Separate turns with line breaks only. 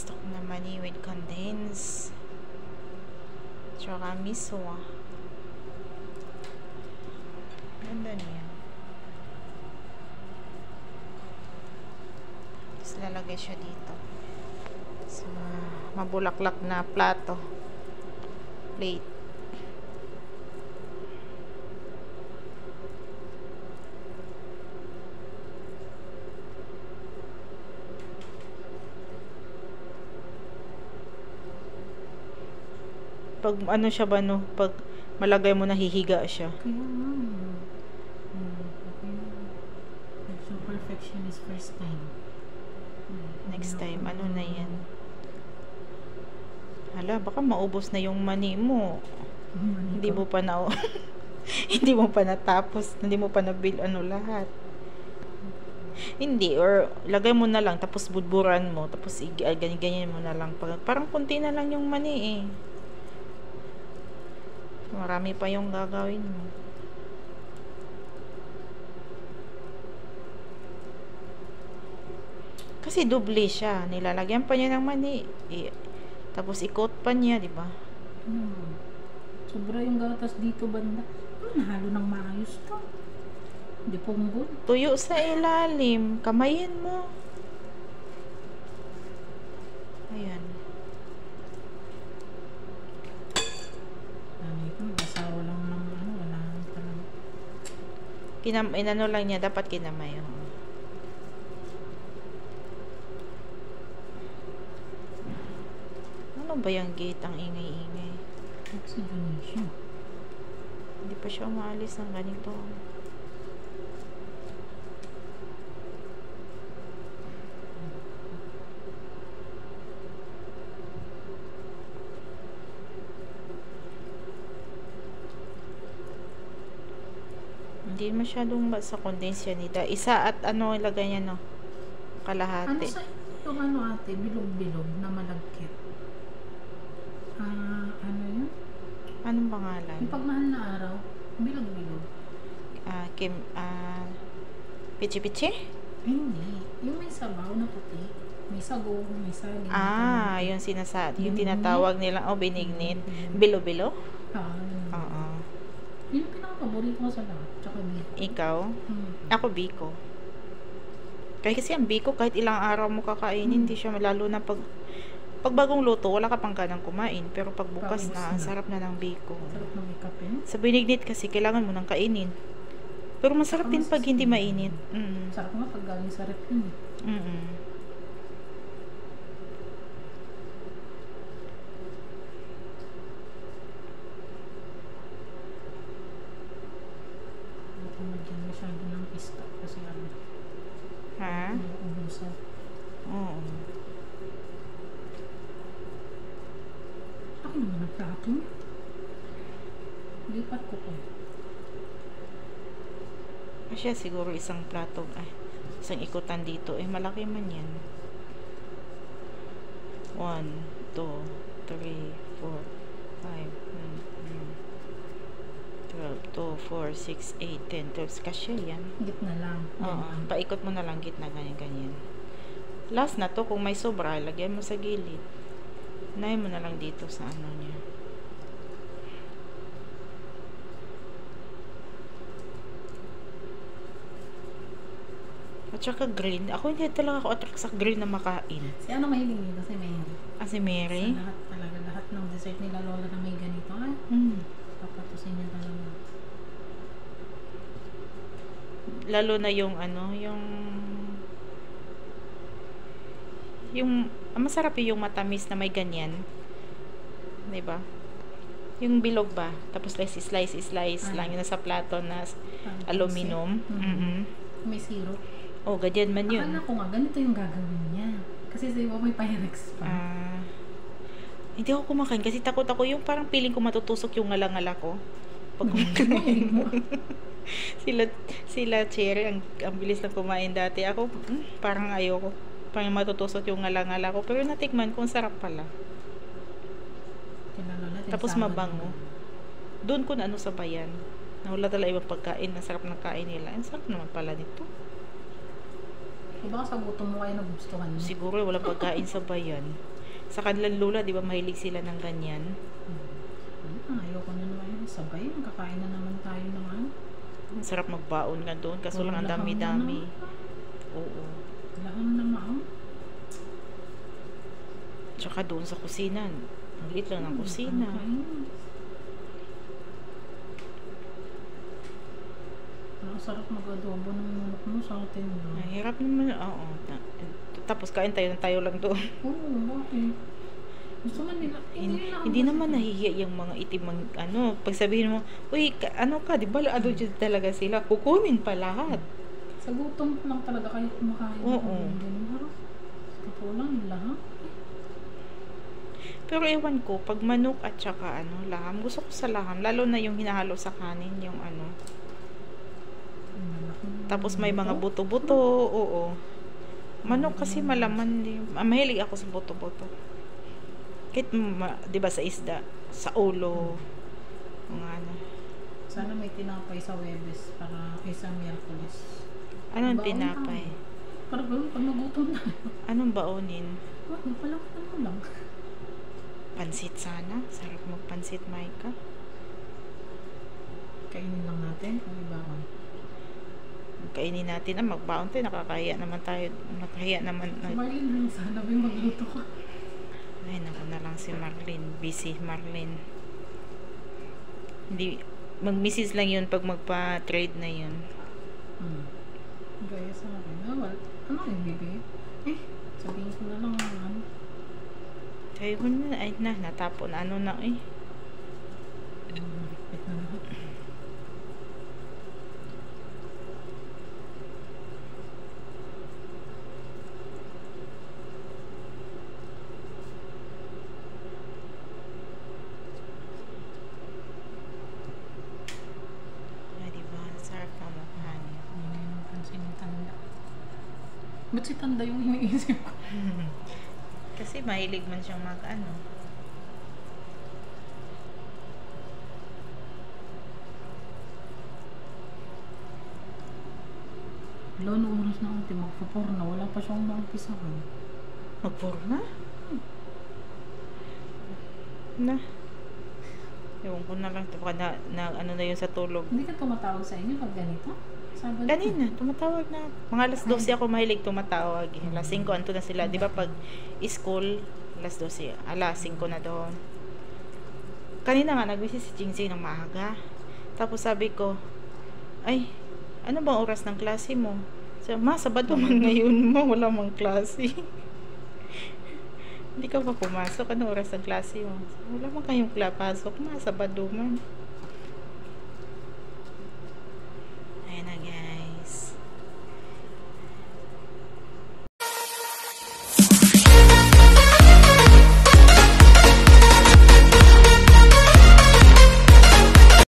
stock na mani with condensed. Tsaka miso. Ganda niya. Tapos lalagay siya dito. Sa mabulaklak na plato. Plate. Pag ano siya ba no, pag malagay mo nahihiga siya.
Kaya nga. So, perfection is first time.
Next time, ano na yan? Hala, baka maubos na yung mani mo. Hindi mo pa na hindi mo pa natapos, hindi mo pa nabil ano lahat. Hindi, or lagay mo na lang tapos budburan mo, tapos ganyan mo na lang. Parang kunti na lang yung mani eh. Marami pa yung gagawin mo. Kasi doble siya. Nilalagyan pa niya ng mani. Tapos ikot pa niya, di ba?
Sobra yung gatas dito banda. Nahalo ng maayos to. Hindi punggol.
Tuyo sa ilalim. Kamayin mo. Ayan.
Basawa lang ng ano. Wala parang.
Inano lang niya. Dapat kinamay. Ano ba yung gate ang ingay-ingay?
Oxygenation.
Hindi pa siya umaalis ng ganito. Hindi masyadong ba sa condense yan nita. Isa at ano ilagay niya no? Kalahati.
Ano sa yung ano ate? Bilog-bilog na malagkit. Ano yun?
Anong pangalan?
Yung pagmahal na araw, bilog-bilog.
Pichi-pichi?
Hindi. Yung may sabaw na puti. May sago, may saging.
Yung yung tinatawag nilang, binignit. Bilo-bilo? Oo.
Yun yung pinaka-paborito ko sa lahat. Tsaka biko.
Ikaw? Ako biko. Kasi ang biko, kahit ilang araw mo kakainin, hindi siya lalo na pag bagong luto, wala ka pang ganang kumain. Pero pag bukas na, ang sarap na ng biko.
Sarap na may kape.
Sa binignit kasi, kailangan mo nang kainin. Pero masarap din pag hindi mainit.
Sarap nga pag galing sa rep yun. Hindi magyan masyado ng pista kasi ano.
Ha?
Ubusan.
Oo.
Ako naman ang plato. Lipat ko po.
Siya siguro isang plato, isang ikutan dito. Malaki man yan. 1, 2, 3, 4, 5, 12, 2, 4, 6, 8, 10, 12. Kasya yan.
Gitna lang.
Paikot mo na lang gitna, ganyan. Last na to, kung may sobra, lagyan mo sa gilid. Unahin mo na lang dito sa ano niya. At saka green. Ako hindi talaga ako attract sa green na makain.
Si ano mahilig nito? Si Mary.
Si Mary?
Sa lahat talaga. Lahat ng dessert nila lola na may ganito. Papatusin niya talaga.
Lalo na yung ano, yung masarap yung matamis na may ganyan. Diba? Yung bilog ba? Tapos slice lang yun sa plato na aluminum.
May syrup.
Ganyan man yun.
Akala ko nga, ganito yung gagawin niya. Kasi sa iba may Pyrex pa.
Hindi ako kumakain kasi takot ako yung parang feeling ko matutusok yung ngala-ngala ko. Pag kumakain mo. sila Cherry, ang bilis lang kumain dati. Ako, parang ayoko. Parang matutusok yung ngala-ngala ko. Pero natikman ko, sarap pala. Tapos mabango. Doon ko na sa bayan. Wala talaga ibang pagkain. Ang sarap ng kain nila. Ang sarap naman pala nito.
Baka sa gutom mo kayo nagustuhan mo.
Siguro walang pagkain sa bayan. Sa kanilang lula, di ba mahilig sila ng ganyan?
Ayoko na naman yun. Sabay, kakain na naman tayo ng ano.
Ang sarap magbaon nga doon, kaso lang ang
Laham
dami-dami.
na
Oo.
Laham na maang.
Tsaka doon sa kusina, ang liit lang ng kusina.
Ang sarap mag-adobo ng manok mo sa atin. No?
Ang hirap naman, oo. Tapos kain tayo ng tayo lang doon.
Oo, bakit? Gusto man nila.
Hindi naman nahihiya yung mga itim ano, pag sabihin mo, uy, ano ka, di ba, ano dyan talaga sila, kukunin pa lahat.
Sa gutom lang talaga kayo kumakain.
Oo.
Ganun harap. Kapulang yung laham.
Pero ewan ko, pag manok at saka ano, laham, gusto ko sa laham, lalo na yung hinahalo sa kanin, yung ano. Tapos may mga buto-buto, oo. Manok kasi malaman din. Mahilig ako sa buto-buto. Kahit, di ba sa isda, sa ulo, mga ano.
Sana may tinapay sa Webes para isang Miyerkules.
Anong
Baon
tinapay?
Para gawin pag nagutom na.
Anong baonin?
Wah, napalakan mo lang.
Pansit sana. Sarap magpansit, Maika.
Kainin lang natin kung ibaon.
Kainin natin. Magbaon tayo. Nakakahiya naman tayo. Nakahiya naman.
Si Marlene lang sana may magluto ka.
Ay, naku na lang si Marlene. Busy Marlene. Hindi, mag-misis lang yun pag magpa-trade na yun.
Gaya sa akin. Ano yung bibig? Sabihin ko na lang ano.
Sabi ko na, ay na, natapon. Ano na eh.
Malapit na lahat.
Ay, diba? Sarap na mukha niya.
Hindi na yung pansin yung tanda. Ba't si tanda yung iniisip ko?
Kasi mahilig man siyang mag-ano.
Wala na oras na ate, magpapor na. Wala pa siyang maumpisahan.
Magpurma? Na. Ewan ko na lang. Baka na ano na yun sa tulog.
Hindi ka tumatawag sa inyo pag ganito? Sabado?
Kanina, tumatawag na. Mga alas 12 ako mahilig tumatawag. Alas 5, anto na sila. Di ba pag school, alas 12, alas 5 na doon. Kanina nga, nag-visit si Jingsing ng maaga. Tapos sabi ko, ay, ano bang oras ng klase mo? Sabi, ma, Sabado man ngayon mo, wala mang klase. Hindi ka pa pumasok, ano oras ng klase mo? Wala man kayong pasok, ma, Sabado man.